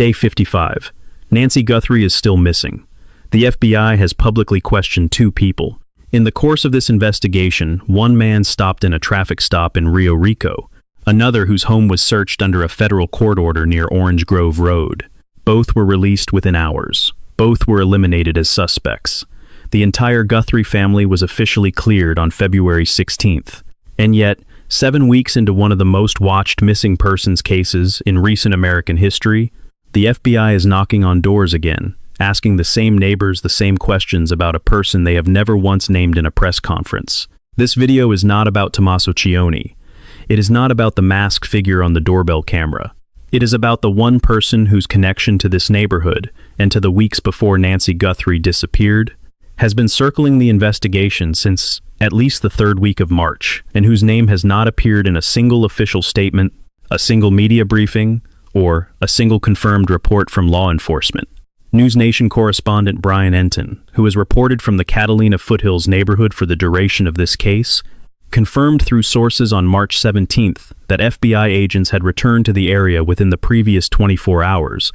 Day 55. Nancy Guthrie is still missing. The FBI has publicly questioned 2 people. In the course of this investigation, one man stopped in a traffic stop in Rio Rico, another whose home was searched under a federal court order near Orange Grove Road. Both were released within hours. Both were eliminated as suspects. The entire Guthrie family was officially cleared on February 16th. And yet, 7 weeks into one of the most watched missing persons cases in recent American history, the FBI is knocking on doors again, asking the same neighbors the same questions about a person they have never once named in a press conference. This video is not about Tommaso Cioni. It is not about the masked figure on the doorbell camera. It is about the one person whose connection to this neighborhood and to the weeks before Nancy Guthrie disappeared has been circling the investigation since at least the 3rd week of March, and whose name has not appeared in a single official statement, a single media briefing, or a single confirmed report from law enforcement. News Nation correspondent Brian Enton, who has reported from the Catalina Foothills neighborhood for the duration of this case, confirmed through sources on March 17th that FBI agents had returned to the area within the previous 24 hours,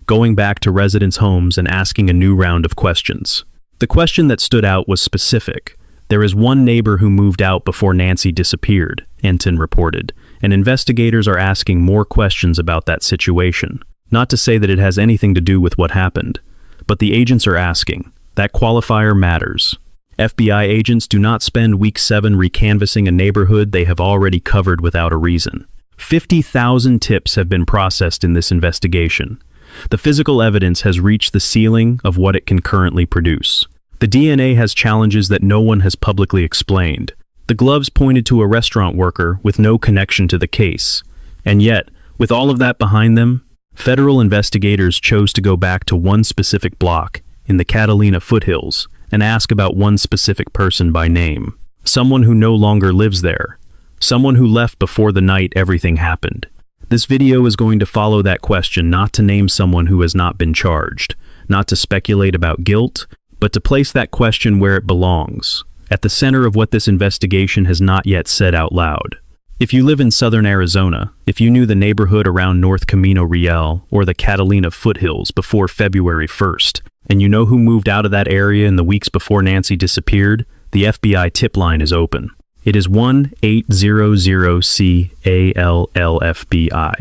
going back to residents' homes and asking a new round of questions. The question that stood out was specific. There is one neighbor who moved out before Nancy disappeared, Enton reported, and investigators are asking more questions about that situation. Not to say that it has anything to do with what happened, but the agents are asking. That qualifier matters. FBI agents do not spend week 7 recanvassing a neighborhood they have already covered without a reason. 50,000 tips have been processed in this investigation. The physical evidence has reached the ceiling of what it can currently produce. The DNA has challenges that no one has publicly explained. The gloves pointed to a restaurant worker with no connection to the case. And yet, with all of that behind them, federal investigators chose to go back to one specific block in the Catalina Foothills and ask about one specific person by name. Someone who no longer lives there. Someone who left before the night everything happened. This video is going to follow that question, not to name someone who has not been charged, not to speculate about guilt, but to place that question where it belongs, at the center of what this investigation has not yet said out loud. If you live in southern Arizona, if you knew the neighborhood around North Camino Real or the Catalina Foothills before February 1st, and you know who moved out of that area in the weeks before Nancy disappeared, the FBI tip line is open. It is 1-800-CALL-FBI.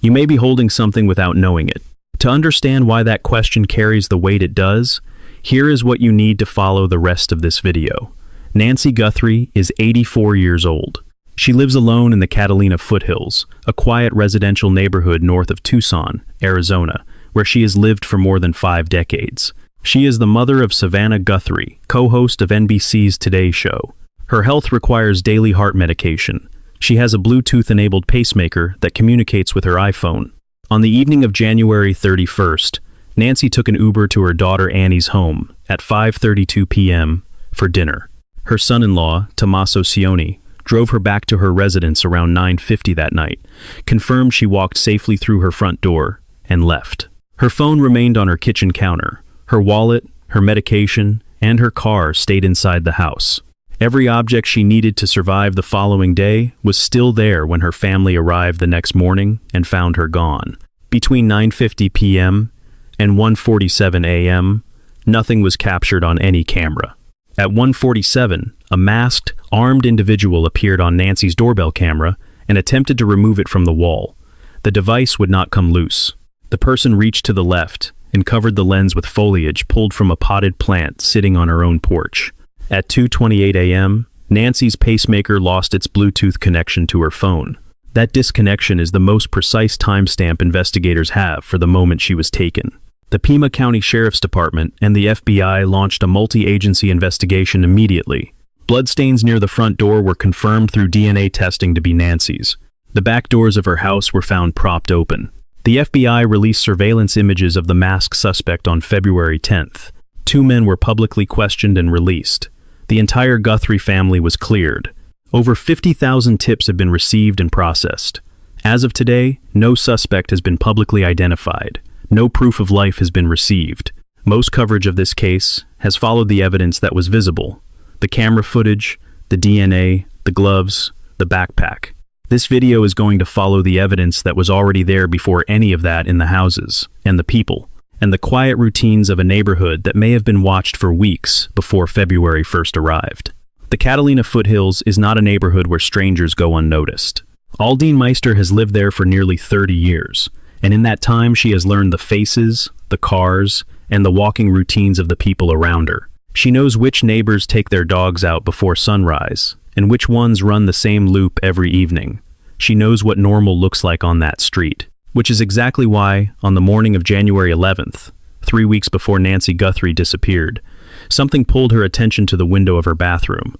You may be holding something without knowing it. To understand why that question carries the weight it does, here is what you need to follow the rest of this video. Nancy Guthrie is 84 years old. She lives alone in the Catalina Foothills, a quiet residential neighborhood north of Tucson, Arizona, where she has lived for more than 5 decades. She is the mother of Savannah Guthrie, co-host of NBC's Today Show. Her health requires daily heart medication. She has a Bluetooth-enabled pacemaker that communicates with her iPhone. On the evening of January 31st, Nancy took an Uber to her daughter Annie's home at 5:32 p.m. for dinner. Her son-in-law, Tommaso Cioni, drove her back to her residence around 9:50 that night, confirmed she walked safely through her front door, and left. Her phone remained on her kitchen counter. Her wallet, her medication, and her car stayed inside the house. Every object she needed to survive the following day was still there when her family arrived the next morning and found her gone. Between 9:50 p.m. and 1:47 a.m., nothing was captured on any camera. At 1:47, a masked, armed individual appeared on Nancy's doorbell camera and attempted to remove it from the wall. The device would not come loose. The person reached to the left and covered the lens with foliage pulled from a potted plant sitting on her own porch. At 2:28 a.m., Nancy's pacemaker lost its Bluetooth connection to her phone. That disconnection is the most precise timestamp investigators have for the moment she was taken. The Pima County Sheriff's Department and the FBI launched a multi-agency investigation immediately. Bloodstains near the front door were confirmed through DNA testing to be Nancy's. The back doors of her house were found propped open. The FBI released surveillance images of the masked suspect on February 10th. 2 men were publicly questioned and released. The entire Guthrie family was cleared. Over 50,000 tips have been received and processed. As of today, no suspect has been publicly identified. No proof of life has been received. Most coverage of this case has followed the evidence that was visible: the camera footage, the DNA, the gloves, the backpack. This video is going to follow the evidence that was already there before any of that in the houses, and the people, and the quiet routines of a neighborhood that may have been watched for weeks before February 1st arrived. The Catalina Foothills is not a neighborhood where strangers go unnoticed. Aldine Meister has lived there for nearly 30 years, and in that time she has learned the faces, the cars, and the walking routines of the people around her. She knows which neighbors take their dogs out before sunrise, and which ones run the same loop every evening. She knows what normal looks like on that street, which is exactly why, on the morning of January 11th, 3 weeks before Nancy Guthrie disappeared, something pulled her attention to the window of her bathroom.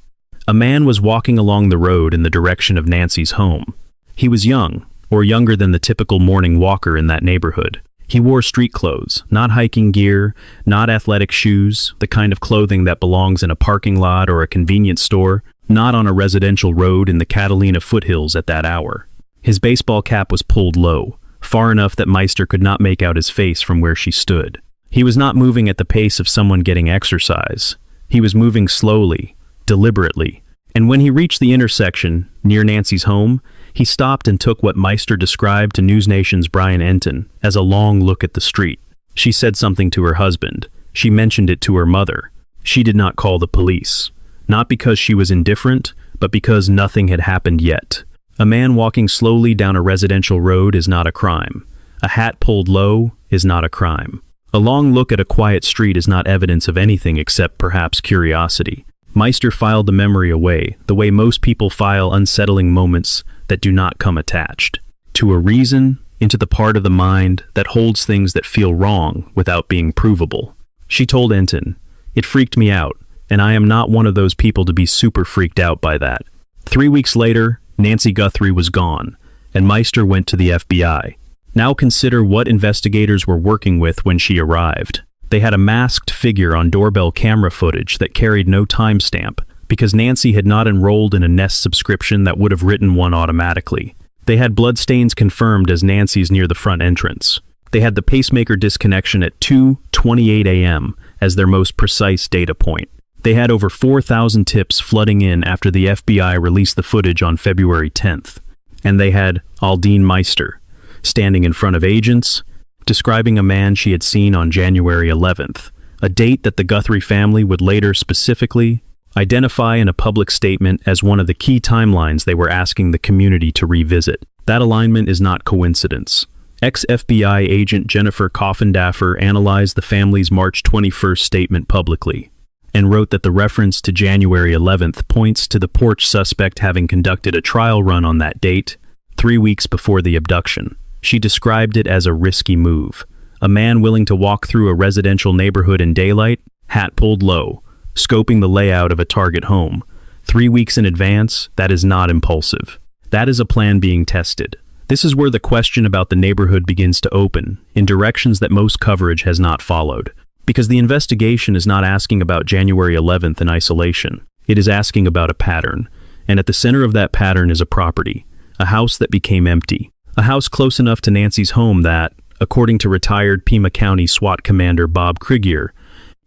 A man was walking along the road in the direction of Nancy's home. He was young, or younger than the typical morning walker in that neighborhood. He wore street clothes, not hiking gear, not athletic shoes, the kind of clothing that belongs in a parking lot or a convenience store, not on a residential road in the Catalina Foothills at that hour. His baseball cap was pulled low, far enough that Meister could not make out his face from where she stood. He was not moving at the pace of someone getting exercise. He was moving slowly, deliberately, and when he reached the intersection, near Nancy's home, he stopped and took what Meister described to News Nation's Brian Enton as a long look at the street. She said something to her husband. She mentioned it to her mother. She did not call the police. Not because she was indifferent, but because nothing had happened yet. A man walking slowly down a residential road is not a crime. A hat pulled low is not a crime. A long look at a quiet street is not evidence of anything except perhaps curiosity. Meister filed the memory away, the way most people file unsettling moments that do not come attached to a reason, into the part of the mind that holds things that feel wrong without being provable. She told Enton, "It freaked me out, and I am not one of those people to be super freaked out by that." 3 weeks later, Nancy Guthrie was gone, and Meister went to the FBI. Now consider what investigators were working with when she arrived. They had a masked figure on doorbell camera footage that carried no timestamp, because Nancy had not enrolled in a Nest subscription that would have written one automatically. They had bloodstains confirmed as Nancy's near the front entrance. They had the pacemaker disconnection at 2:28 a.m. as their most precise data point. They had over 4,000 tips flooding in after the FBI released the footage on February 10th. And they had Aldine Meister, standing in front of agents, describing a man she had seen on January 11th, a date that the Guthrie family would later specifically identify in a public statement as one of the key timelines they were asking the community to revisit. That alignment is not coincidence. Ex-FBI agent Jennifer Coffindaffer analyzed the family's March 21st statement publicly, and wrote that the reference to January 11th points to the porch suspect having conducted a trial run on that date, 3 weeks before the abduction. She described it as a risky move. A man willing to walk through a residential neighborhood in daylight, hat pulled low, scoping the layout of a target home. 3 weeks in advance, that is not impulsive. That is a plan being tested. This is where the question about the neighborhood begins to open, in directions that most coverage has not followed. Because the investigation is not asking about January 11th in isolation. It is asking about a pattern. And at the center of that pattern is a property, a house that became empty. A house close enough to Nancy's home that, according to retired Pima County SWAT Commander Bob Krieger,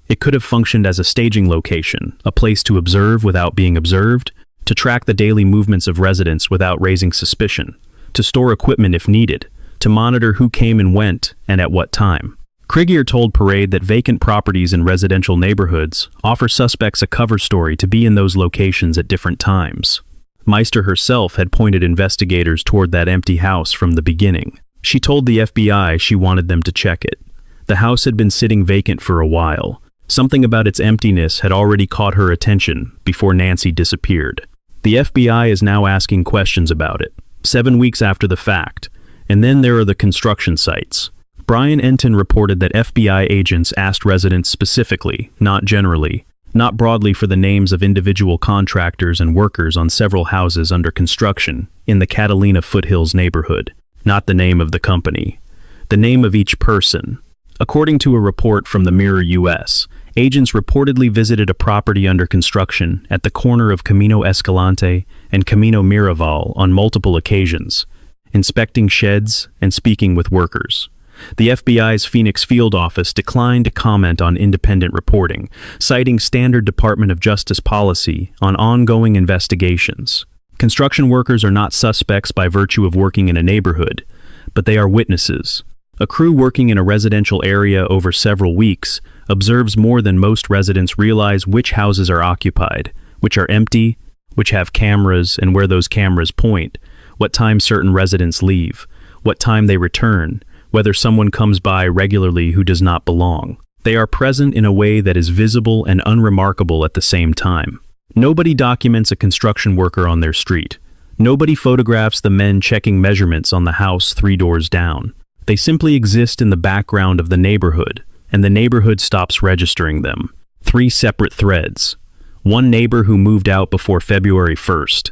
it could have functioned as a staging location, a place to observe without being observed, to track the daily movements of residents without raising suspicion, to store equipment if needed, to monitor who came and went and at what time. Krieger told Parade that vacant properties in residential neighborhoods offer suspects a cover story to be in those locations at different times. Meister herself had pointed investigators toward that empty house from the beginning. She told the FBI she wanted them to check it. The house had been sitting vacant for a while. Something about its emptiness had already caught her attention before Nancy disappeared. The FBI is now asking questions about it, 7 weeks after the fact. And then there are the construction sites. Brian Enton reported that FBI agents asked residents specifically, not generally, not broadly, for the names of individual contractors and workers on several houses under construction in the Catalina Foothills neighborhood, not the name of the company, the name of each person. According to a report from the Mirror US, agents reportedly visited a property under construction at the corner of Camino Escalante and Camino Miraval on multiple occasions, inspecting sheds and speaking with workers. The FBI's Phoenix field office declined to comment on independent reporting, citing standard Department of Justice policy on ongoing investigations. Construction workers are not suspects by virtue of working in a neighborhood, but they are witnesses. A crew working in a residential area over several weeks observes more than most residents realize which houses are occupied, which are empty, which have cameras and where those cameras point, what time certain residents leave, what time they return, whether someone comes by regularly who does not belong. They are present in a way that is visible and unremarkable at the same time. Nobody documents a construction worker on their street. Nobody photographs the men checking measurements on the house 3 doors down. They simply exist in the background of the neighborhood, and the neighborhood stops registering them. 3 separate threads. One neighbor who moved out before February 1st.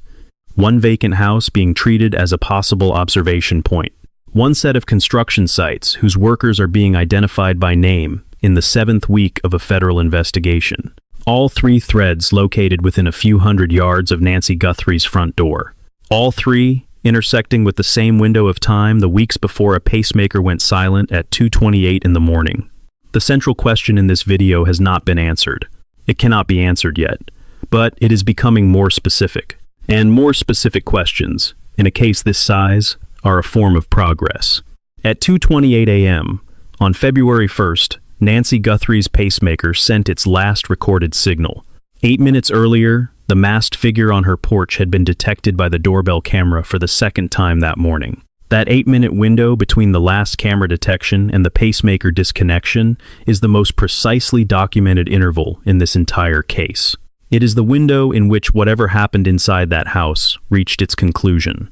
One vacant house being treated as a possible observation point. One set of construction sites whose workers are being identified by name in the 7th week of a federal investigation. All 3 threads located within a few hundred yards of Nancy Guthrie's front door. All 3 intersecting with the same window of time the weeks before a pacemaker went silent at 2:28 in the morning. The central question in this video has not been answered. It cannot be answered yet, but it is becoming more specific. And more specific questions, in a case this size, are a form of progress. At 2:28 a.m., on February 1st, Nancy Guthrie's pacemaker sent its last recorded signal. 8 minutes earlier, the masked figure on her porch had been detected by the doorbell camera for the 2nd time that morning. That 8-minute window between the last camera detection and the pacemaker disconnection is the most precisely documented interval in this entire case. It is the window in which whatever happened inside that house reached its conclusion.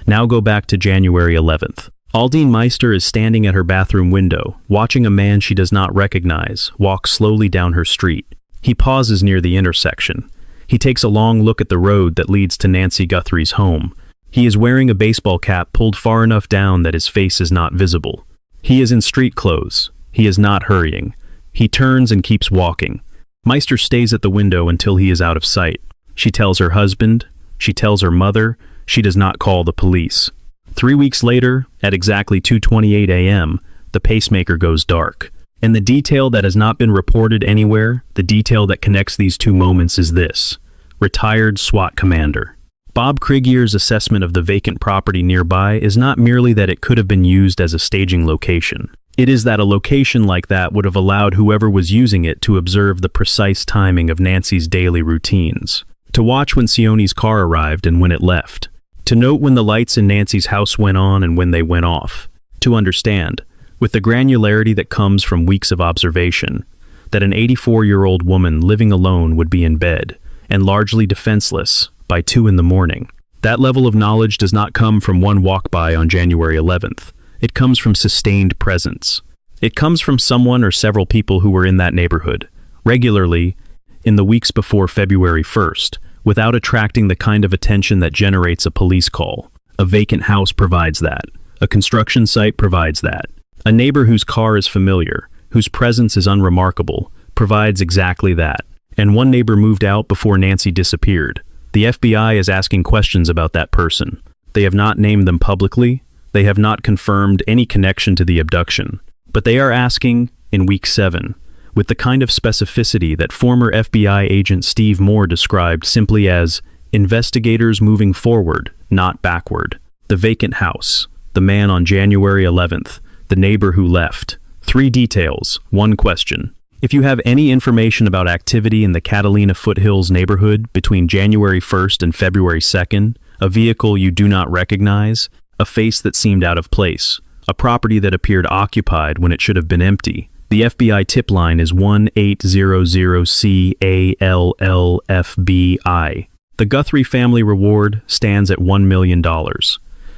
Now go back to January 11th. Aldine Meister is standing at her bathroom window, watching a man she does not recognize walk slowly down her street. He pauses near the intersection. He takes a long look at the road that leads to Nancy Guthrie's home. He is wearing a baseball cap pulled far enough down that his face is not visible. He is in street clothes. He is not hurrying. He turns and keeps walking. Meister stays at the window until he is out of sight. She tells her husband. She tells her mother. She does not call the police. 3 weeks later, at exactly 2:28 a.m., the pacemaker goes dark. And the detail that has not been reported anywhere, the detail that connects these 2 moments is this: retired SWAT commander. Bob Krigier's assessment of the vacant property nearby is not merely that it could have been used as a staging location. It is that a location like that would have allowed whoever was using it to observe the precise timing of Nancy's daily routines, to watch when Sione's car arrived and when it left, to note when the lights in Nancy's house went on and when they went off, to understand, with the granularity that comes from weeks of observation, that an 84-year-old woman living alone would be in bed, and largely defenseless, by 2 in the morning. That level of knowledge does not come from one walk-by on January 11th. It comes from sustained presence. It comes from someone or several people who were in that neighborhood, regularly, in the weeks before February 1st, without attracting the kind of attention that generates a police call. A vacant house provides that. A construction site provides that. A neighbor whose car is familiar, whose presence is unremarkable, provides exactly that. And one neighbor moved out before Nancy disappeared. The FBI is asking questions about that person. They have not named them publicly. They have not confirmed any connection to the abduction. But they are asking, in week 7, with the kind of specificity that former FBI agent Steve Moore described simply as investigators moving forward, not backward. The vacant house, the man on January 11th, the neighbor who left. 3 details, 1 question. If you have any information about activity in the Catalina Foothills neighborhood between January 1st and February 2nd, a vehicle you do not recognize, a face that seemed out of place, a property that appeared occupied when it should have been empty, the FBI tip line is 1800-CALLFBI. The Guthrie family reward stands at $1 million.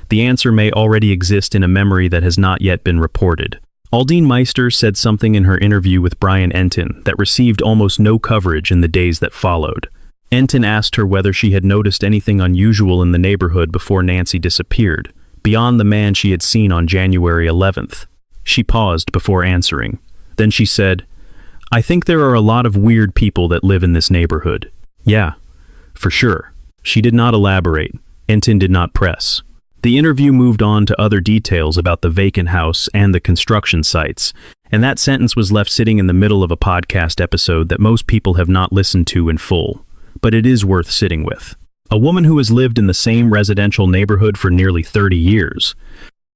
The answer may already exist in a memory that has not yet been reported. Aldine Meister said something in her interview with Brian Enton that received almost no coverage in the days that followed. Enton asked her whether she had noticed anything unusual in the neighborhood before Nancy disappeared, beyond the man she had seen on January 11th. She paused before answering. Then she said, "I think there are a lot of weird people that live in this neighborhood." "Yeah, for sure." She did not elaborate. Enton did not press. The interview moved on to other details about the vacant house and the construction sites, and that sentence was left sitting in the middle of a podcast episode that most people have not listened to in full, but it is worth sitting with. A woman who has lived in the same residential neighborhood for nearly 30 years,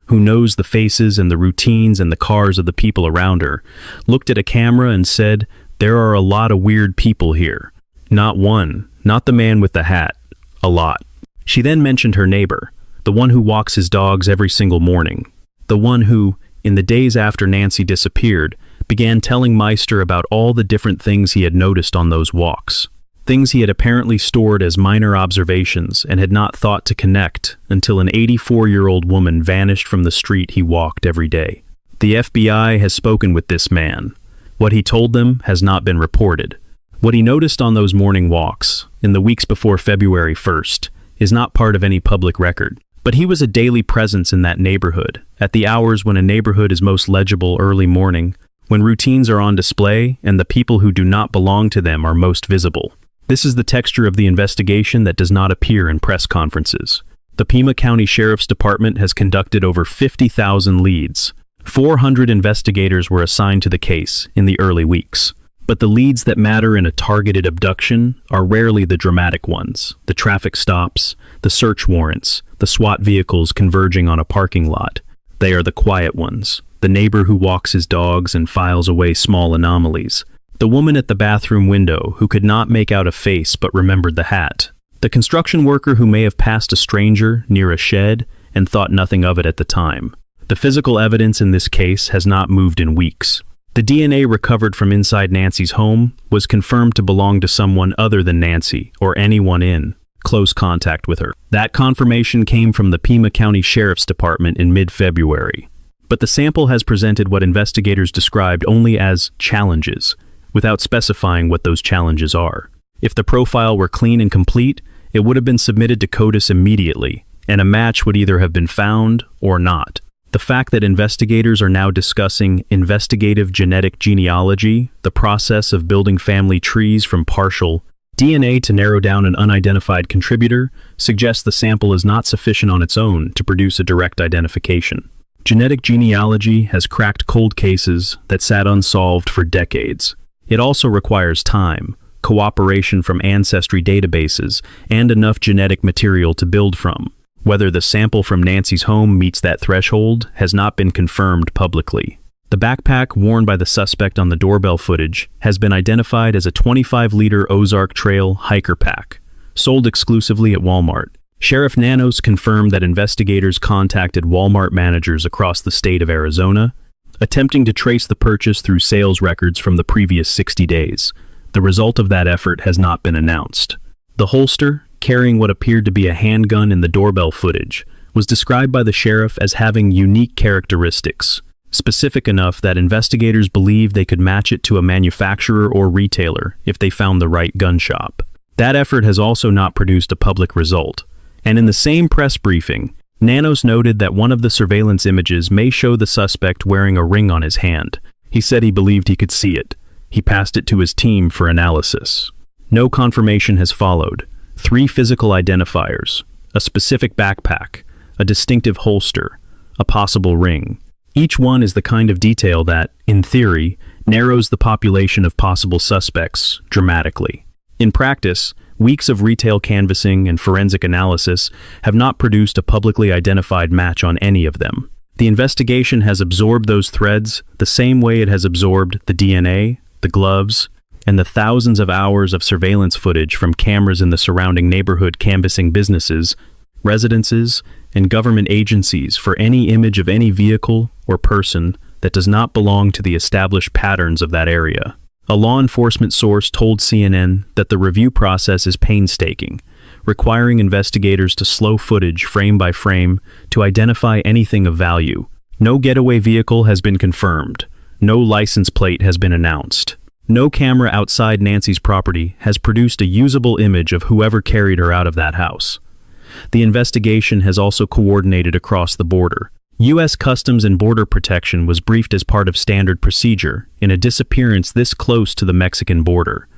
who knows the faces and the routines and the cars of the people around her, looked at a camera and said, "There are a lot of weird people here. Not one, not the man with the hat, a lot." She then mentioned her neighbor, the one who walks his dogs every single morning, the one who, in the days after Nancy disappeared, began telling Meister about all the different things he had noticed on those walks. Things he had apparently stored as minor observations and had not thought to connect until an 84-year-old woman vanished from the street he walked every day. The FBI has spoken with this man. What he told them has not been reported. What he noticed on those morning walks, in the weeks before February 1st, is not part of any public record. But he was a daily presence in that neighborhood, at the hours when a neighborhood is most legible early morning, when routines are on display and the people who do not belong to them are most visible. This is the texture of the investigation that does not appear in press conferences. The Pima County Sheriff's Department has conducted over 50,000 leads. 400 investigators were assigned to the case in the early weeks. But the leads that matter in a targeted abduction are rarely the dramatic ones, the traffic stops, the search warrants, the SWAT vehicles converging on a parking lot. They are the quiet ones, the neighbor who walks his dogs and files away small anomalies, the woman at the bathroom window who could not make out a face but remembered the hat, the construction worker who may have passed a stranger near a shed and thought nothing of it at the time. The physical evidence in this case has not moved in weeks. The DNA recovered from inside Nancy's home was confirmed to belong to someone other than Nancy or anyone in close contact with her. That confirmation came from the Pima County Sheriff's Department in mid-February. But the sample has presented what investigators described only as challenges, without specifying what those challenges are. If the profile were clean and complete, it would have been submitted to CODIS immediately, and a match would either have been found or not. The fact that investigators are now discussing investigative genetic genealogy, the process of building family trees from partial DNA to narrow down an unidentified contributor, suggests the sample is not sufficient on its own to produce a direct identification. Genetic genealogy has cracked cold cases that sat unsolved for decades. It also requires time, cooperation from ancestry databases, and enough genetic material to build from. Whether the sample from Nancy's home meets that threshold has not been confirmed publicly. The backpack worn by the suspect on the doorbell footage has been identified as a 25-liter Ozark Trail hiker pack, sold exclusively at Walmart. Sheriff Nanos confirmed that investigators contacted Walmart managers across the state of Arizona, attempting to trace the purchase through sales records from the previous 60 days. The result of that effort has not been announced. The holster, carrying what appeared to be a handgun in the doorbell footage, was described by the sheriff as having unique characteristics, specific enough that investigators believed they could match it to a manufacturer or retailer if they found the right gun shop. That effort has also not produced a public result, and in the same press briefing, Nanos noted that one of the surveillance images may show the suspect wearing a ring on his hand. He said he believed he could see it. He passed it to his team for analysis. No confirmation has followed. 3 physical identifiers, a specific backpack, a distinctive holster, a possible ring. Each one is the kind of detail that, in theory, narrows the population of possible suspects dramatically. In practice, weeks of retail canvassing and forensic analysis have not produced a publicly identified match on any of them. The investigation has absorbed those threads the same way it has absorbed the DNA, the gloves, and the thousands of hours of surveillance footage from cameras in the surrounding neighborhood canvassing businesses, residences, and government agencies for any image of any vehicle or person that does not belong to the established patterns of that area. A law enforcement source told CNN that the review process is painstaking, requiring investigators to slow footage frame by frame to identify anything of value. No getaway vehicle has been confirmed. No license plate has been announced. No camera outside Nancy's property has produced a usable image of whoever carried her out of that house. The investigation has also coordinated across the border. U.S. Customs and Border Protection was briefed as part of standard procedure in a disappearance this close to the Mexican border.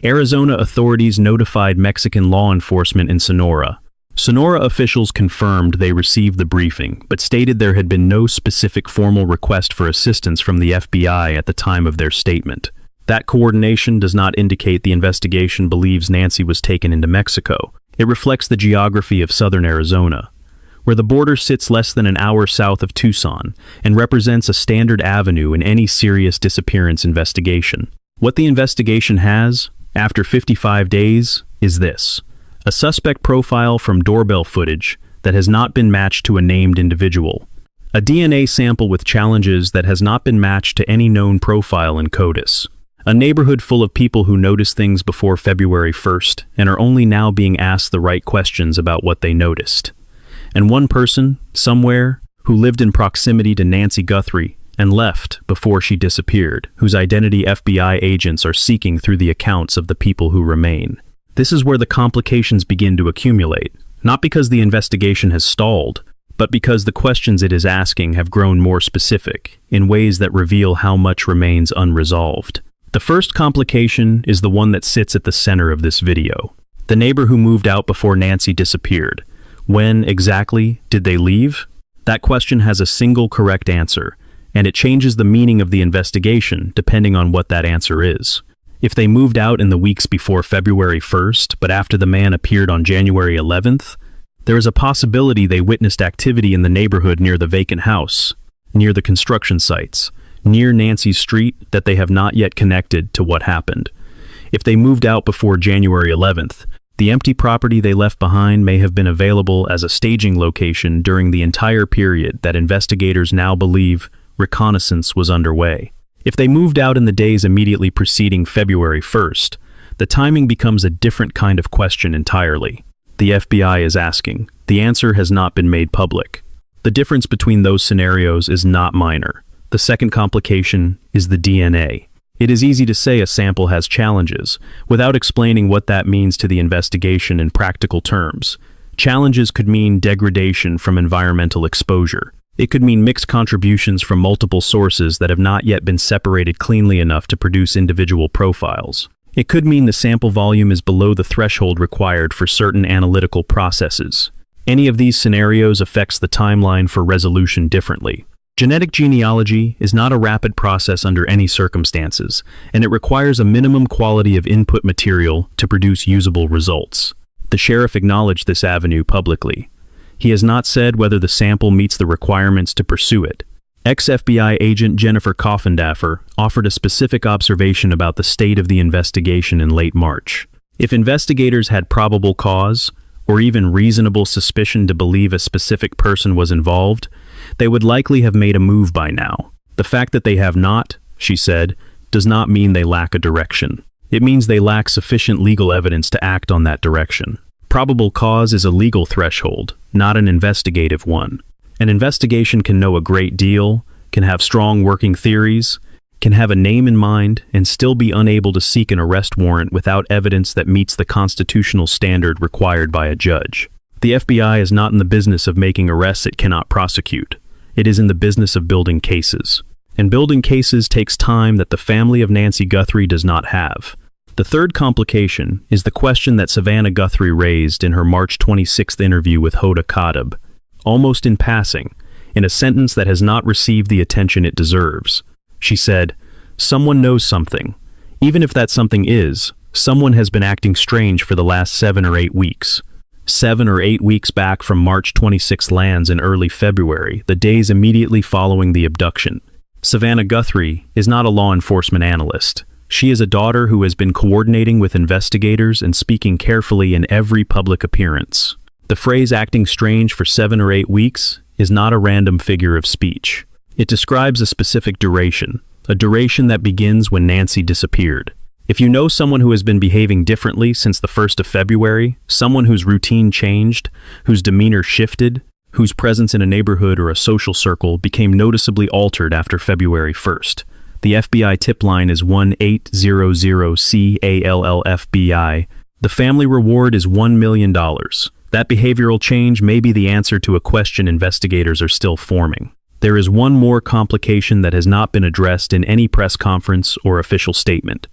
Arizona authorities notified Mexican law enforcement in Sonora. Sonora officials confirmed they received the briefing, but stated there had been no specific formal request for assistance from the FBI at the time of their statement. That coordination does not indicate the investigation believes Nancy was taken into Mexico. It reflects the geography of southern Arizona, where the border sits less than an hour south of Tucson and represents a standard avenue in any serious disappearance investigation. What the investigation has, after 55 days, is this: a suspect profile from doorbell footage that has not been matched to a named individual, a DNA sample with challenges that has not been matched to any known profile in CODIS, a neighborhood full of people who noticed things before February 1st and are only now being asked the right questions about what they noticed, and one person, somewhere, who lived in proximity to Nancy Guthrie and left before she disappeared, whose identity FBI agents are seeking through the accounts of the people who remain. This is where the complications begin to accumulate, not because the investigation has stalled, but because the questions it is asking have grown more specific, in ways that reveal how much remains unresolved. The first complication is the one that sits at the center of this video. The neighbor who moved out before Nancy disappeared. When exactly did they leave? That question has a single correct answer, and it changes the meaning of the investigation depending on what that answer is. If they moved out in the weeks before February 1st, but after the man appeared on January 11th, there is a possibility they witnessed activity in the neighborhood near the vacant house, near the construction sites, near Nancy's street that they have not yet connected to what happened. If they moved out before January 11th, the empty property they left behind may have been available as a staging location during the entire period that investigators now believe reconnaissance was underway. If they moved out in the days immediately preceding February 1st, the timing becomes a different kind of question entirely. The FBI is asking. The answer has not been made public. The difference between those scenarios is not minor. The second complication is the DNA. It is easy to say a sample has challenges, without explaining what that means to the investigation in practical terms. Challenges could mean degradation from environmental exposure. It could mean mixed contributions from multiple sources that have not yet been separated cleanly enough to produce individual profiles. It could mean the sample volume is below the threshold required for certain analytical processes. Any of these scenarios affects the timeline for resolution differently. Genetic genealogy is not a rapid process under any circumstances, and it requires a minimum quality of input material to produce usable results. The sheriff acknowledged this avenue publicly. He has not said whether the sample meets the requirements to pursue it. Ex-FBI agent Jennifer Coffindaffer offered a specific observation about the state of the investigation in late March. If investigators had probable cause, or even reasonable suspicion to believe a specific person was involved, they would likely have made a move by now. The fact that they have not, she said, does not mean they lack a direction. It means they lack sufficient legal evidence to act on that direction. Probable cause is a legal threshold, not an investigative one. An investigation can know a great deal, can have strong working theories, can have a name in mind, and still be unable to seek an arrest warrant without evidence that meets the constitutional standard required by a judge. The FBI is not in the business of making arrests it cannot prosecute. It is in the business of building cases. And building cases takes time that the family of Nancy Guthrie does not have. The third complication is the question that Savannah Guthrie raised in her March 26th interview with Hoda Khattab, almost in passing, in a sentence that has not received the attention it deserves. She said, "Someone knows something. Even if that something is, someone has been acting strange for the last 7 or 8 weeks. 7 or 8 weeks back from March 26 lands in early February, the days immediately following the abduction." Savannah Guthrie is not a law enforcement analyst. She is a daughter who has been coordinating with investigators and speaking carefully in every public appearance. The phrase "acting strange for 7 or 8 weeks" is not a random figure of speech. It describes a specific duration, a duration that begins when Nancy disappeared. If you know someone who has been behaving differently since the 1st of February, someone whose routine changed, whose demeanor shifted, whose presence in a neighborhood or a social circle became noticeably altered after February 1st, the FBI tip line is 1-800-CALL-FBI. The family reward is $1 million. That behavioral change may be the answer to a question investigators are still forming. There is one more complication that has not been addressed in any press conference or official statement.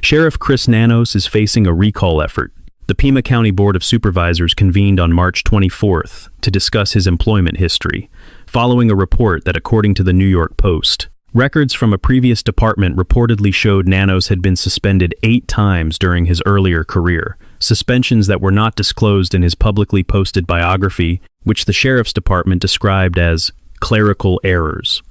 Sheriff Chris Nanos is facing a recall effort. The Pima County Board of Supervisors convened on March 24th to discuss his employment history, following a report that, according to the New York Post, records from a previous department reportedly showed Nanos had been suspended 8 times during his earlier career, suspensions that were not disclosed in his publicly posted biography, which the sheriff's department described as clerical errors.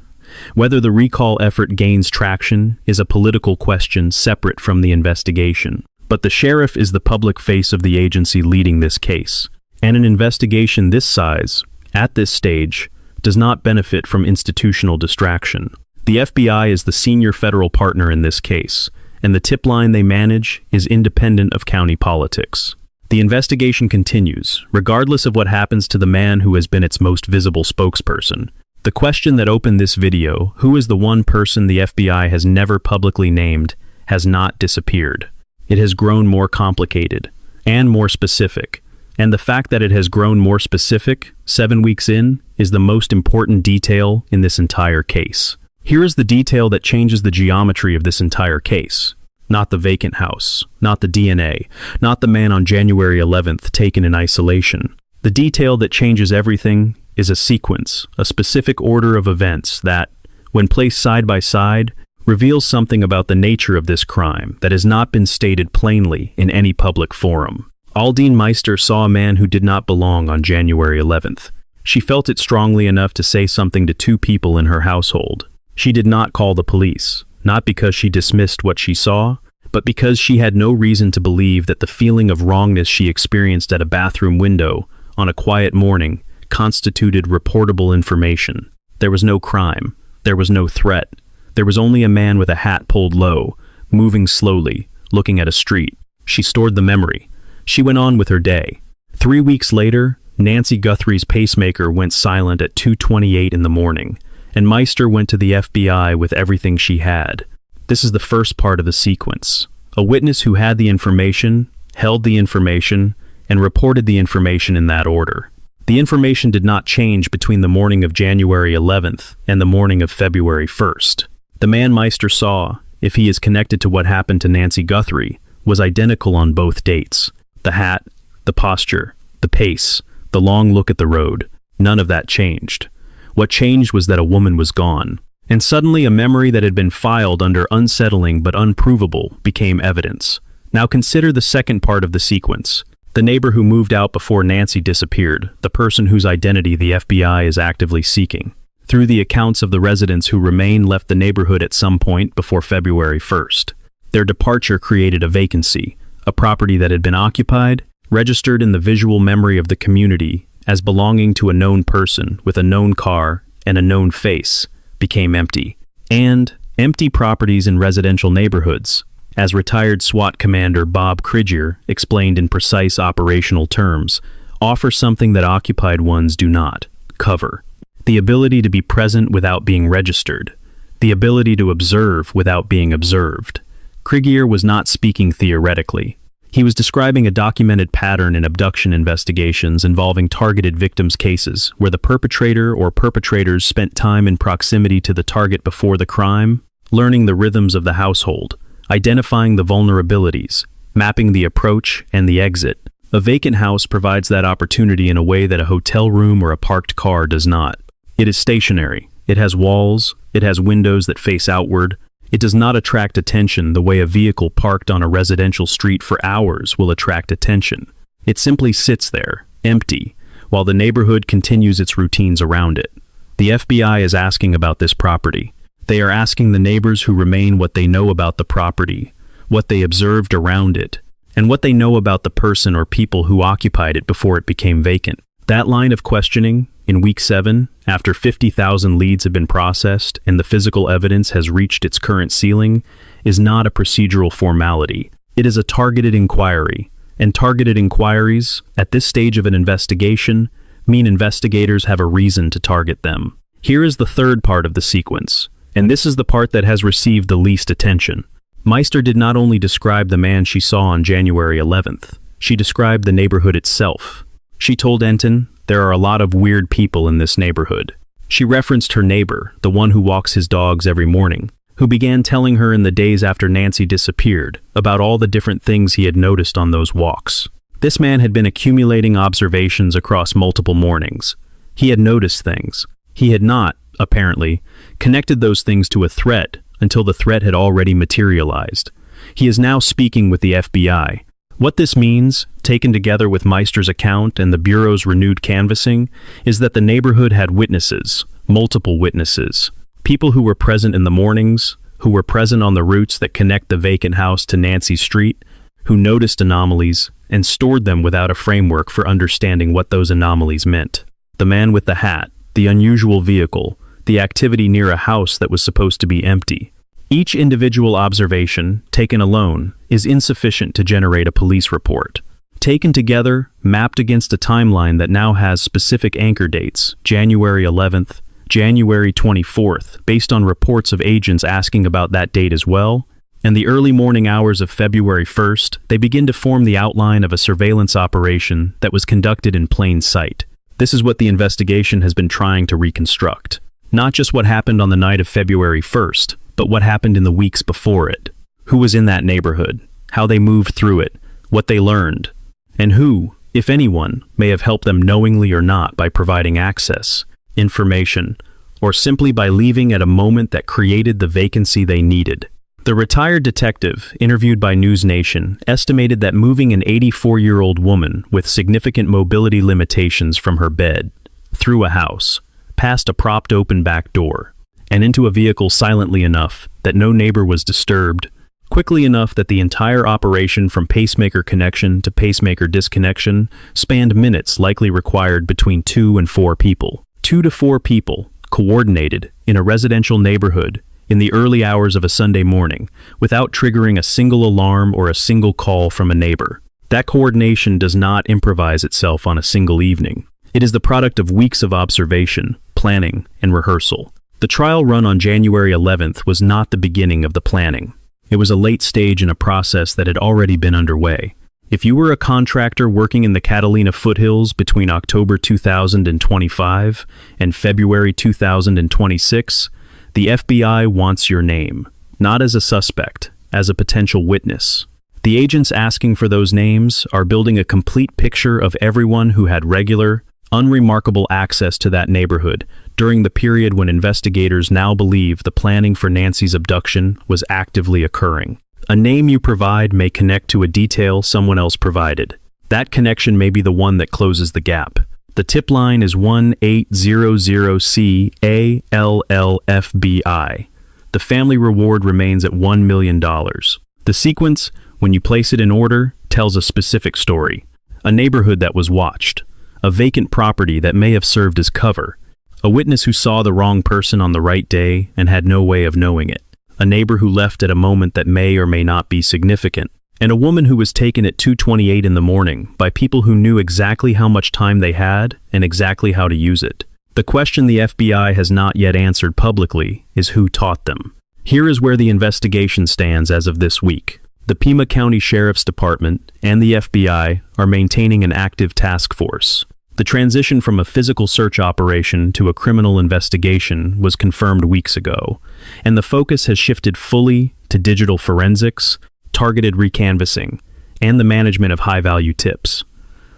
Whether the recall effort gains traction is a political question separate from the investigation. But the sheriff is the public face of the agency leading this case, and an investigation this size, at this stage, does not benefit from institutional distraction. The FBI is the senior federal partner in this case, and the tip line they manage is independent of county politics. The investigation continues, regardless of what happens to the man who has been its most visible spokesperson. The question that opened this video, who is the one person the FBI has never publicly named, has not disappeared. It has grown more complicated and more specific, and the fact that it has grown more specific 7 weeks in is the most important detail in this entire case. Here is the detail that changes the geometry of this entire case. Not the vacant house, not the DNA, not the man on January 11th taken in isolation. The detail that changes everything is a sequence, a specific order of events that, when placed side by side, reveals something about the nature of this crime that has not been stated plainly in any public forum. Aldine Meister saw a man who did not belong on January 11th. She felt it strongly enough to say something to 2 people in her household. She did not call the police, not because she dismissed what she saw, but because she had no reason to believe that the feeling of wrongness she experienced at a bathroom window on a quiet morning constituted reportable information. There was no crime. There was no threat. There was only a man with a hat pulled low, moving slowly, looking at a street. She stored the memory. She went on with her day. 3 weeks later, Nancy Guthrie's pacemaker went silent at 2:28 in the morning, and Meister went to the FBI with everything she had. This is the first part of the sequence. A witness who had the information, held the information, and reported the information in that order. The information did not change between the morning of January 11th and the morning of February 1st. The man Meister saw, if he is connected to what happened to Nancy Guthrie, was identical on both dates. The hat, the posture, the pace, the long look at the road, none of that changed. What changed was that a woman was gone. And suddenly a memory that had been filed under unsettling but unprovable became evidence. Now consider the second part of the sequence. The neighbor who moved out before Nancy disappeared, the person whose identity the FBI is actively seeking. Through the accounts of the residents who remain left the neighborhood at some point before February 1st. Their departure created a vacancy, a property that had been occupied, registered in the visual memory of the community as belonging to a known person with a known car and a known face, became empty. And empty properties in residential neighborhoods, as retired SWAT Commander Bob Krigier explained in precise operational terms, offer something that occupied ones do not: cover. The ability to be present without being registered. The ability to observe without being observed. Krigier was not speaking theoretically. He was describing a documented pattern in abduction investigations involving targeted victims' cases where the perpetrator or perpetrators spent time in proximity to the target before the crime, learning the rhythms of the household, identifying the vulnerabilities, mapping the approach and the exit. A vacant house provides that opportunity in a way that a hotel room or a parked car does not. It is stationary. It has walls. It has windows that face outward. It does not attract attention the way a vehicle parked on a residential street for hours will attract attention. It simply sits there, empty, while the neighborhood continues its routines around it. The FBI is asking about this property. They are asking the neighbors who remain what they know about the property, what they observed around it, and what they know about the person or people who occupied it before it became vacant. That line of questioning, in week 7, after 50,000 leads have been processed and the physical evidence has reached its current ceiling, is not a procedural formality. It is a targeted inquiry, and targeted inquiries, at this stage of an investigation, mean investigators have a reason to target them. Here is the third part of the sequence, and this is the part that has received the least attention. Meister did not only describe the man she saw on January 11th, she described the neighborhood itself. She told Enton, "There are a lot of weird people in this neighborhood." She referenced her neighbor, the one who walks his dogs every morning, who began telling her in the days after Nancy disappeared about all the different things he had noticed on those walks. This man had been accumulating observations across multiple mornings. He had noticed things. He had not, apparently, connected those things to a threat until the threat had already materialized. He is now speaking with the FBI. What this means, taken together with Meister's account and the Bureau's renewed canvassing, is that the neighborhood had witnesses, multiple witnesses, people who were present in the mornings, who were present on the routes that connect the vacant house to Nancy Street, who noticed anomalies and stored them without a framework for understanding what those anomalies meant. The man with the hat, the unusual vehicle, the activity near a house that was supposed to be empty. Each individual observation, taken alone, is insufficient to generate a police report. Taken together, mapped against a timeline that now has specific anchor dates, January 11th, January 24th, based on reports of agents asking about that date as well, and the early morning hours of February 1st, they begin to form the outline of a surveillance operation that was conducted in plain sight. This is what the investigation has been trying to reconstruct. Not just what happened on the night of February 1st, but what happened in the weeks before it. Who was in that neighborhood, how they moved through it, what they learned, and who, if anyone, may have helped them knowingly or not by providing access, information, or simply by leaving at a moment that created the vacancy they needed. The retired detective, interviewed by News Nation, estimated that moving an 84-year-old woman with significant mobility limitations from her bed, through a house, past a propped open back door, and into a vehicle silently enough that no neighbor was disturbed, quickly enough that the entire operation from pacemaker connection to pacemaker disconnection spanned minutes likely required between 2 and 4 people. 2 to 4 people, coordinated, in a residential neighborhood, in the early hours of a Sunday morning, without triggering a single alarm or a single call from a neighbor. That coordination does not improvise itself on a single evening. It is the product of weeks of observation, planning, and rehearsal. The trial run on January 11th was not the beginning of the planning. It was a late stage in a process that had already been underway. If you were a contractor working in the Catalina Foothills between October 2025 and February 2026, the FBI wants your name, not as a suspect, as a potential witness. The agents asking for those names are building a complete picture of everyone who had regular, unremarkable access to that neighborhood during the period when investigators now believe the planning for Nancy's abduction was actively occurring. A name you provide may connect to a detail someone else provided. That connection may be the one that closes the gap. The tip line is 1800CALLFBI. The family reward remains at $1 million. The sequence, when you place it in order, tells a specific story. A neighborhood that was watched. A vacant property that may have served as cover. A witness who saw the wrong person on the right day and had no way of knowing it. A neighbor who left at a moment that may or may not be significant. And a woman who was taken at 2:28 in the morning by people who knew exactly how much time they had and exactly how to use it. The question the FBI has not yet answered publicly is who taught them. Here is where the investigation stands as of this week. The Pima County Sheriff's Department and the FBI are maintaining an active task force. The transition from a physical search operation to a criminal investigation was confirmed weeks ago, and the focus has shifted fully to digital forensics, targeted recanvassing, and the management of high-value tips.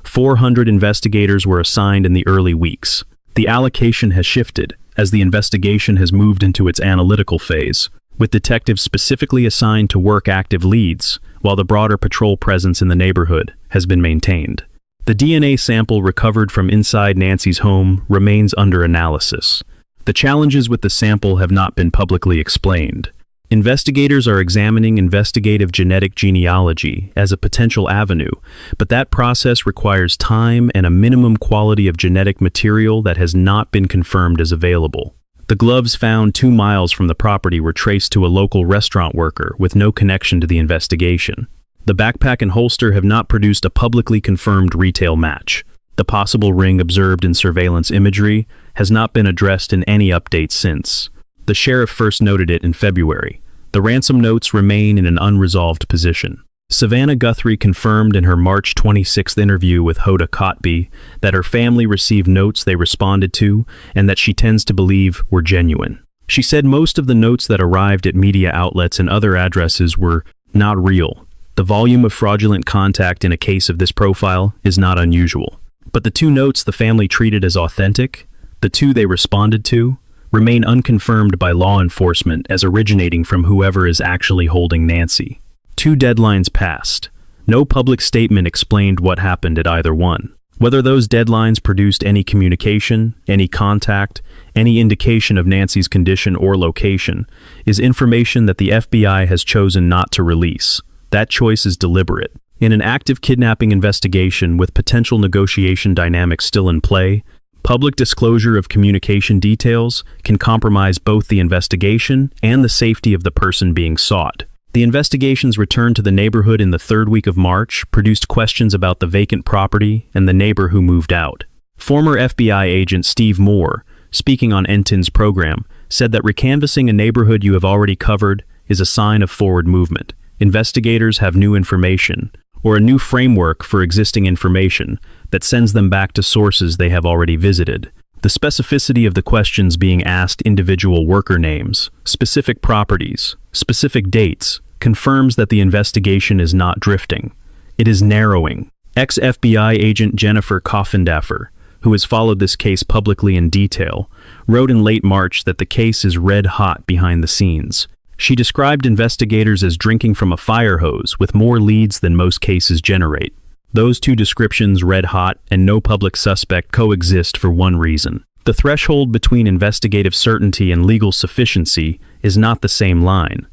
400 investigators were assigned in the early weeks. The allocation has shifted as the investigation has moved into its analytical phase, with detectives specifically assigned to work active leads, while the broader patrol presence in the neighborhood has been maintained. The DNA sample recovered from inside Nancy's home remains under analysis. The challenges with the sample have not been publicly explained. Investigators are examining investigative genetic genealogy as a potential avenue, but that process requires time and a minimum quality of genetic material that has not been confirmed as available. The gloves found 2 miles from the property were traced to a local restaurant worker with no connection to the investigation. The backpack and holster have not produced a publicly confirmed retail match. The possible ring observed in surveillance imagery has not been addressed in any updates since. The sheriff first noted it in February. The ransom notes remain in an unresolved position. Savannah Guthrie confirmed in her March 26th interview with Hoda Kotb that her family received notes they responded to and that she tends to believe were genuine. She said most of the notes that arrived at media outlets and other addresses were not real. The volume of fraudulent contact in a case of this profile is not unusual. But the 2 notes the family treated as authentic, the 2 they responded to, remain unconfirmed by law enforcement as originating from whoever is actually holding Nancy. 2 deadlines passed. No public statement explained what happened at either one. Whether those deadlines produced any communication, any contact, any indication of Nancy's condition or location, is information that the FBI has chosen not to release. That choice is deliberate. In an active kidnapping investigation with potential negotiation dynamics still in play, public disclosure of communication details can compromise both the investigation and the safety of the person being sought. The investigation's return to the neighborhood in the third week of March produced questions about the vacant property and the neighbor who moved out. Former FBI agent Steve Moore, speaking on NTIN's program, said that recanvassing a neighborhood you have already covered is a sign of forward movement. Investigators have new information, or a new framework for existing information, that sends them back to sources they have already visited. The specificity of the questions being asked, individual worker names, specific properties, specific dates, confirms that the investigation is not drifting. It is narrowing. Ex-FBI agent Jennifer Coffindaffer, who has followed this case publicly in detail, wrote in late March that the case is red hot behind the scenes. She described investigators as drinking from a fire hose with more leads than most cases generate. Those two descriptions, red hot and no public suspect, coexist for one reason. The threshold between investigative certainty and legal sufficiency is not the same line.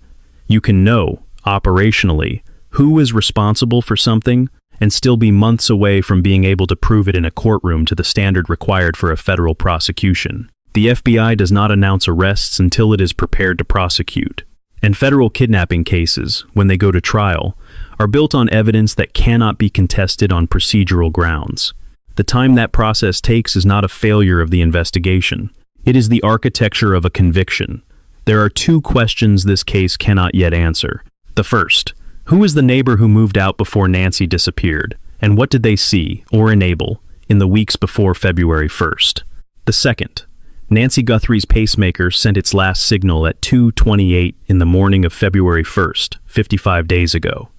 You can know, operationally, who is responsible for something and still be months away from being able to prove it in a courtroom to the standard required for a federal prosecution. The FBI does not announce arrests until it is prepared to prosecute. And federal kidnapping cases, when they go to trial, are built on evidence that cannot be contested on procedural grounds. The time that process takes is not a failure of the investigation. It is the architecture of a conviction. There are two questions this case cannot yet answer. The first, who is the neighbor who moved out before Nancy disappeared, and what did they see, or enable, in the weeks before February 1st? The second, Nancy Guthrie's pacemaker sent its last signal at 2:28 in the morning of February 1st, 55 days ago.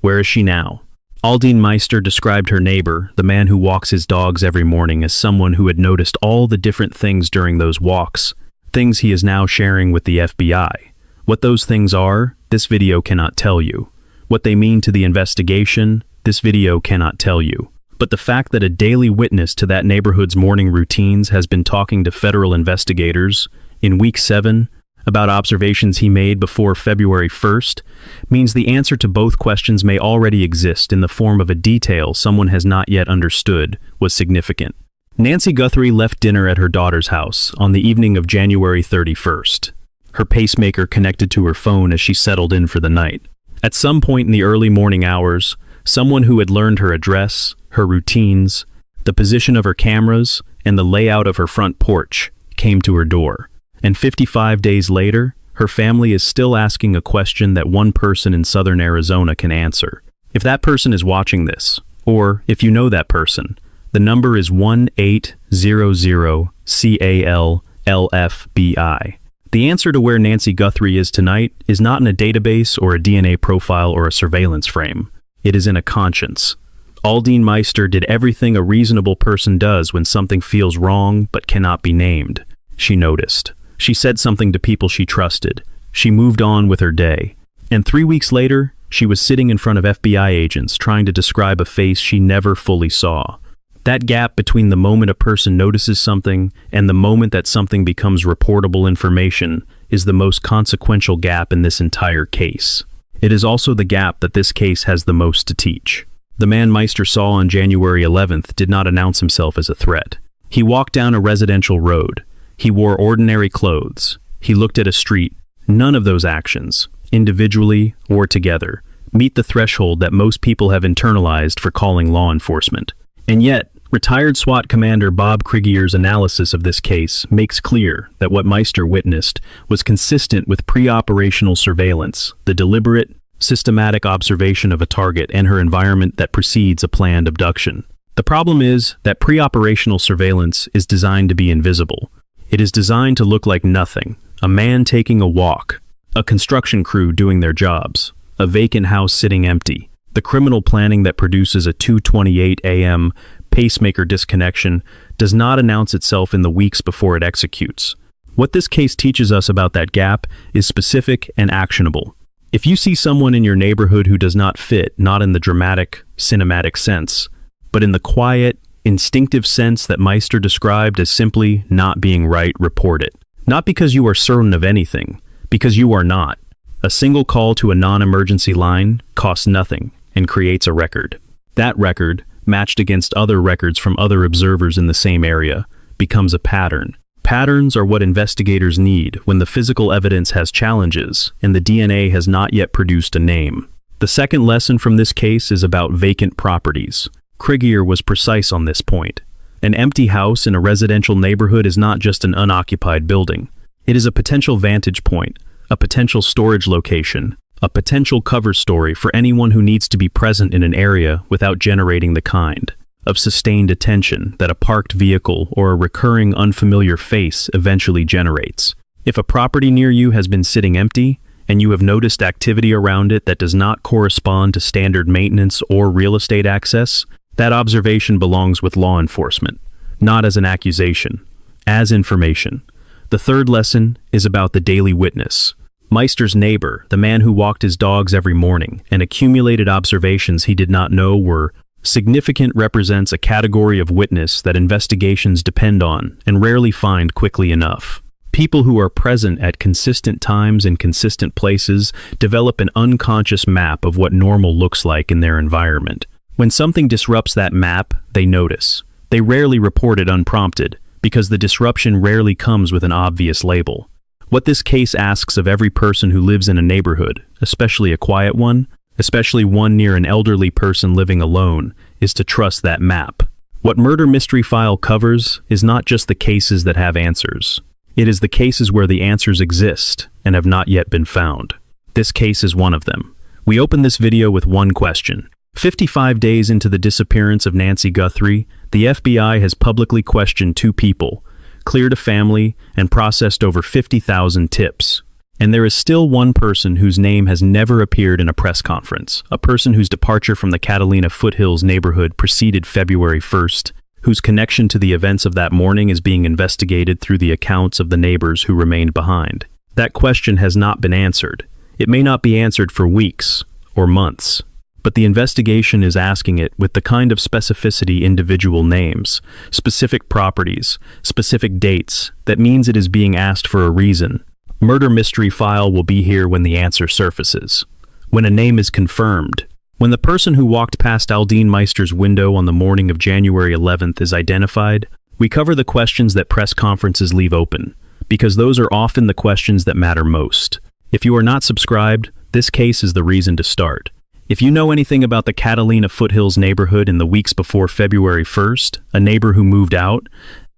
Where is she now? Aldine Meister described her neighbor, the man who walks his dogs every morning, as someone who had noticed all the different things during those walks, things he is now sharing with the FBI. What those things are, this video cannot tell you. What they mean to the investigation, this video cannot tell you. But the fact that a daily witness to that neighborhood's morning routines has been talking to federal investigators in week 7 about observations he made before February 1st means the answer to both questions may already exist in the form of a detail someone has not yet understood was significant. Nancy Guthrie left dinner at her daughter's house on the evening of January 31st. Her pacemaker connected to her phone as she settled in for the night. At some point in the early morning hours, someone who had learned her address, her routines, the position of her cameras, and the layout of her front porch came to her door. And 55 days later, her family is still asking a question that one person in southern Arizona can answer. If that person is watching this, or if you know that person, the number is 1-800-CAL-LFBI. The answer to where Nancy Guthrie is tonight is not in a database or a DNA profile or a surveillance frame. It is in a conscience. Aldine Meister did everything a reasonable person does when something feels wrong but cannot be named. She noticed. She said something to people she trusted. She moved on with her day. And 3 weeks later, she was sitting in front of FBI agents trying to describe a face she never fully saw. That gap between the moment a person notices something and the moment that something becomes reportable information is the most consequential gap in this entire case. It is also the gap that this case has the most to teach. The man Meister saw on January 11th did not announce himself as a threat. He walked down a residential road. He wore ordinary clothes. He looked at a street. None of those actions, individually or together, meet the threshold that most people have internalized for calling law enforcement. And yet, retired SWAT Commander Bob Krigier's analysis of this case makes clear that what Meister witnessed was consistent with pre-operational surveillance, the deliberate, systematic observation of a target and her environment that precedes a planned abduction. The problem is that pre-operational surveillance is designed to be invisible. It is designed to look like nothing: a man taking a walk, a construction crew doing their jobs, a vacant house sitting empty. The criminal planning that produces a 2:28 a.m. pacemaker disconnection does not announce itself in the weeks before it executes. What this case teaches us about that gap is specific and actionable. If you see someone in your neighborhood who does not fit, not in the dramatic, cinematic sense, but in the quiet, instinctive sense that Meister described as simply not being right, report it. Not because you are certain of anything, because you are not. A single call to a non-emergency line costs nothing and creates a record. That record, matched against other records from other observers in the same area, becomes a pattern. Patterns are what investigators need when the physical evidence has challenges and the DNA has not yet produced a name. The second lesson from this case is about vacant properties. Krieger was precise on this point. An empty house in a residential neighborhood is not just an unoccupied building. It is a potential vantage point, a potential storage location, a potential cover story for anyone who needs to be present in an area without generating the kind of sustained attention that a parked vehicle or a recurring unfamiliar face eventually generates. If a property near you has been sitting empty, and you have noticed activity around it that does not correspond to standard maintenance or real estate access, that observation belongs with law enforcement, not as an accusation, as information. The third lesson is about the daily witness. Meister's neighbor, the man who walked his dogs every morning and accumulated observations he did not know were significant, represents a category of witness that investigations depend on and rarely find quickly enough. People who are present at consistent times and consistent places develop an unconscious map of what normal looks like in their environment. When something disrupts that map, they notice. They rarely report it unprompted, because the disruption rarely comes with an obvious label. What this case asks of every person who lives in a neighborhood, especially a quiet one, especially one near an elderly person living alone, is to trust that map. What Murder Mystery File covers is not just the cases that have answers. It is the cases where the answers exist and have not yet been found. This case is one of them. We open this video with one question. 55 days into the disappearance of Nancy Guthrie, the FBI has publicly questioned 2 people, cleared a family, and processed over 50,000 tips. And there is still one person whose name has never appeared in a press conference, a person whose departure from the Catalina Foothills neighborhood preceded February 1st, whose connection to the events of that morning is being investigated through the accounts of the neighbors who remained behind. That question has not been answered. It may not be answered for weeks or months, but the investigation is asking it with the kind of specificity individual names, specific properties, specific dates, that means it is being asked for a reason. Murder Mystery File will be here when the answer surfaces. When a name is confirmed. When the person who walked past Aldine Meister's window on the morning of January 11th is identified, we cover the questions that press conferences leave open, because those are often the questions that matter most. If you are not subscribed, this case is the reason to start. If you know anything about the Catalina Foothills neighborhood in the weeks before February 1st, a neighbor who moved out,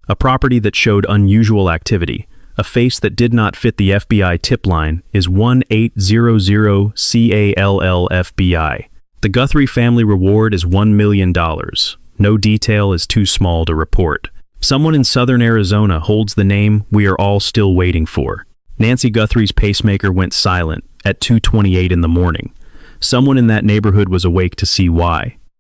a property that showed unusual activity, a face that did not fit the FBI tip line is 1800-CALL-FBI. The Guthrie family reward is $1 million. No detail is too small to report. Someone in southern Arizona holds the name we are all still waiting for. Nancy Guthrie's pacemaker went silent at 2:28 in the morning. Someone in that neighborhood was awake to see why.